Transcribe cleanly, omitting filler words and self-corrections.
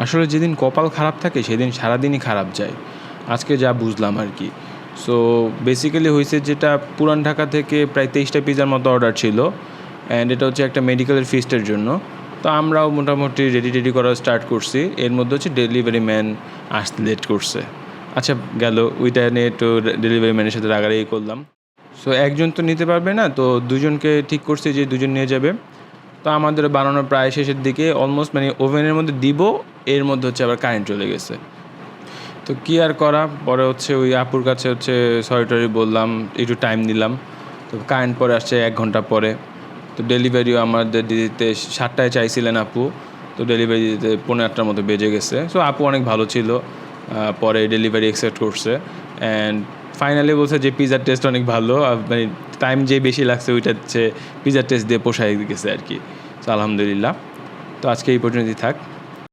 আসলে যেদিন কপাল খারাপ থাকে সেদিন সারাদিনই খারাপ যায়, আজকে যা বুঝলাম আর কি। সো বেসিক্যালি হয়েছে যেটা, পুরান ঢাকা থেকে প্রায় 23টা পিজার মতো অর্ডার ছিল, অ্যান্ড এটা হচ্ছে একটা মেডিকেলের ফিস্টের জন্য। তো আমরাও মোটামুটি রেডি করা স্টার্ট করছি। এর মধ্যে হচ্ছে ডেলিভারি ম্যান আসতে লেট করছে। আচ্ছা গেল, ওইটা নিয়ে একটু ডেলিভারি ম্যানের সাথে রাগারাগি করলাম। সো একজন তো নিতে পারবে না, তো দুজনকে ঠিক করছি যে দুজন নিয়ে যাবে। তো আমাদের বানানোর প্রায় শেষের দিকে, অলমোস্ট মানে ওভেনের মধ্যে দিব, এর মধ্যে হচ্ছে আবার কারেন্ট চলে গেছে। তো কী আর করা, পরে হচ্ছে ওই আপুর কাছে হচ্ছে সরি বললাম, একটু টাইম নিলাম। তো কারেন্ট পরে আসছে 1 ঘন্টা পরে। তো ডেলিভারিও আমাদের দিতে 7টায় চাইছিলেন আপু, তো ডেলিভারি দিতে 8:15 মতো বেজে গেছে। সো আপু অনেক ভালো ছিল, পরে ডেলিভারি অ্যাকসেপ্ট করছে। অ্যান্ড ফাইনালি বলছে যে পিজার টেস্ট অনেক ভালো, মানে টাইম যে বেশি লাগছে ওইটা হচ্ছে পিজার টেস্ট দিয়ে পোষায় গেছে আর কি। তো আলহামদুলিল্লাহ। তো আজকে এই পর্যন্তই থাক।